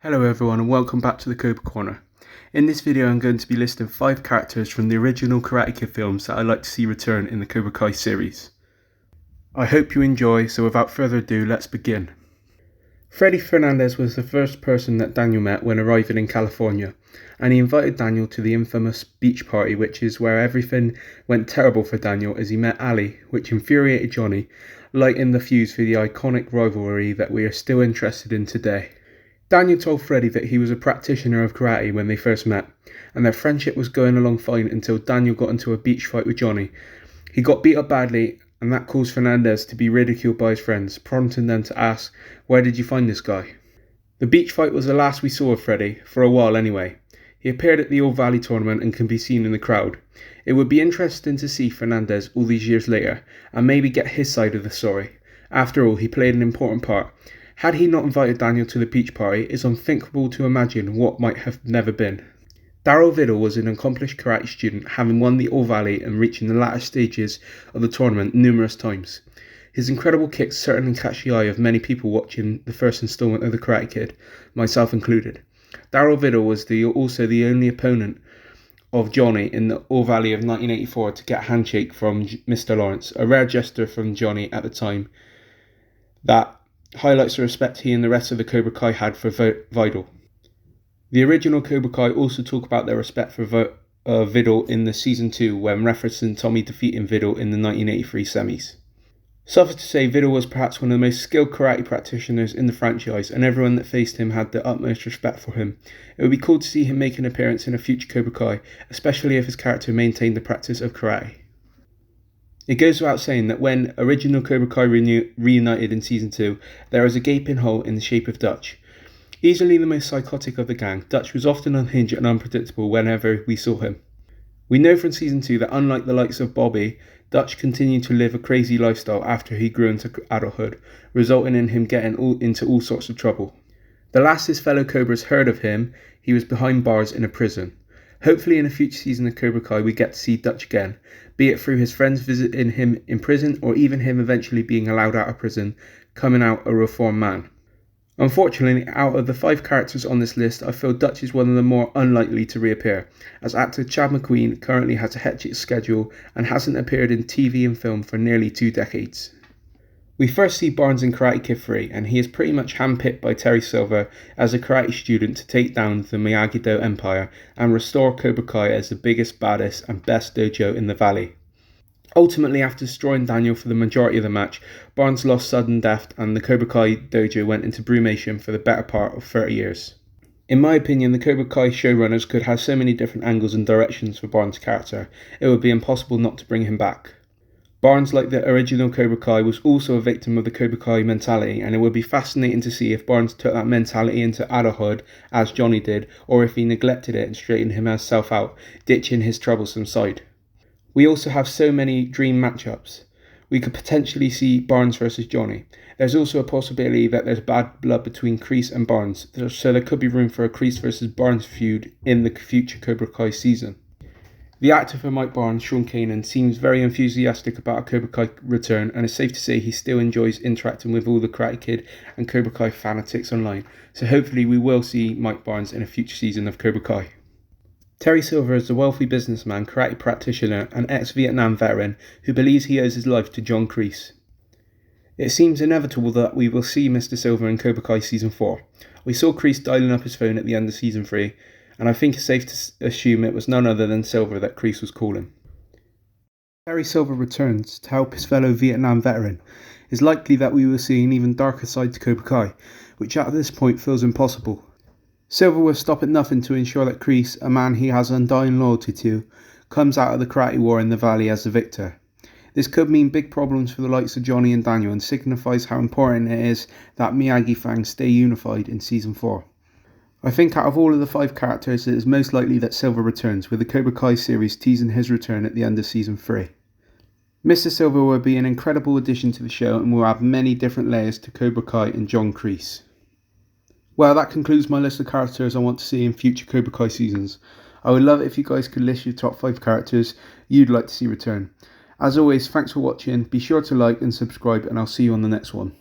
Hello everyone and welcome back to the Cobra Corner. In this video I'm going to be listing 5 characters from the original Karate Kid films that I'd like to see return in the Cobra Kai series. I hope you enjoy, so without further ado, let's begin. Freddy Fernandez was the first person that Daniel met when arriving in California, and he invited Daniel to the infamous beach party, which is where everything went terrible for Daniel as he met Ali, which infuriated Johnny, lighting the fuse for the iconic rivalry that we are still interested in today. Daniel told Freddy that he was a practitioner of karate when they first met, and their friendship was going along fine until Daniel got into a beach fight with Johnny. He got beat up badly, and that caused Fernandez to be ridiculed by his friends, prompting them to ask, "Where did you find this guy?" The beach fight was the last we saw of Freddy, for a while anyway. He appeared at the All Valley tournament and can be seen in the crowd. It would be interesting to see Fernandez all these years later, and maybe get his side of the story. After all, he played an important part. Had he not invited Daniel to the beach party, it's unthinkable to imagine what might have never been. Darryl Vidal was an accomplished karate student, having won the All Valley and reaching the latter stages of the tournament numerous times. His incredible kicks certainly catch the eye of many people watching the first installment of the Karate Kid, myself included. Darryl Vidal was also the only opponent of Johnny in the All Valley of 1984 to get a handshake from Mr. Lawrence, a rare gesture from Johnny at the time that highlights the respect he and the rest of the Cobra Kai had for Vidal. The original Cobra Kai also talk about their respect for Vidal in the Season 2 when referencing Tommy defeating Vidal in the 1983 semis. Suffice to say, Vidal was perhaps one of the most skilled karate practitioners in the franchise, and everyone that faced him had the utmost respect for him. It would be cool to see him make an appearance in a future Cobra Kai, especially if his character maintained the practice of karate. It goes without saying that when original Cobra Kai reunited in Season 2, there is a gaping hole in the shape of Dutch. Easily the most psychotic of the gang, Dutch was often unhinged and unpredictable whenever we saw him. We know from Season 2 that unlike the likes of Bobby, Dutch continued to live a crazy lifestyle after he grew into adulthood, resulting in him getting into all sorts of trouble. The last his fellow Cobras heard of him, he was behind bars in a prison. Hopefully in a future season of Cobra Kai we get to see Dutch again, be it through his friends visiting him in prison or even him eventually being allowed out of prison, coming out a reformed man. Unfortunately, out of the 5 characters on this list, I feel Dutch is one of the more unlikely to reappear, as actor Chad McQueen currently has a hectic schedule and hasn't appeared in TV and film for nearly 2 decades. We first see Barnes in Karate Kid 3, and he is pretty much handpicked by Terry Silva as a karate student to take down the Miyagi-Do Empire and restore Cobra Kai as the biggest, baddest, and best dojo in the valley. Ultimately, after destroying Daniel for the majority of the match, Barnes lost sudden death and the Cobra Kai dojo went into brumation for the better part of 30 years. In my opinion, the Cobra Kai showrunners could have so many different angles and directions for Barnes' character, it would be impossible not to bring him back. Barnes, like the original Cobra Kai, was also a victim of the Cobra Kai mentality, and it would be fascinating to see if Barnes took that mentality into adulthood, as Johnny did, or if he neglected it and straightened himself out, ditching his troublesome side. We also have so many dream matchups. We could potentially see Barnes versus Johnny. There's also a possibility that there's bad blood between Kreese and Barnes, so there could be room for a Kreese versus Barnes feud in the future Cobra Kai season. The actor for Mike Barnes, Sean Kanan, seems very enthusiastic about a Cobra Kai return, and it's safe to say he still enjoys interacting with all the Karate Kid and Cobra Kai fanatics online, so hopefully we will see Mike Barnes in a future season of Cobra Kai. Terry Silva is a wealthy businessman, karate practitioner, and ex-Vietnam veteran who believes he owes his life to John Kreese. It seems inevitable that we will see Mr. Silva in Cobra Kai Season 4. We saw Kreese dialing up his phone at the end of Season 3, and I think it's safe to assume it was none other than Silva that Kreese was calling. Terry Silva returns to help his fellow Vietnam veteran. It's likely that we will see an even darker side to Cobra Kai, which at this point feels impossible. Silva will stop at nothing to ensure that Kreese, a man he has undying loyalty to, comes out of the karate war in the valley as the victor. This could mean big problems for the likes of Johnny and Daniel and signifies how important it is that Miyagi Fang stay unified in Season 4. I think out of all of the 5 characters, it is most likely that Silva returns, with the Cobra Kai series teasing his return at the end of Season 3. Mr. Silva will be an incredible addition to the show and will add many different layers to Cobra Kai and John Kreese. Well, that concludes my list of characters I want to see in future Cobra Kai seasons. I would love it if you guys could list your top 5 characters you'd like to see return. As always, thanks for watching, be sure to like and subscribe, and I'll see you on the next one.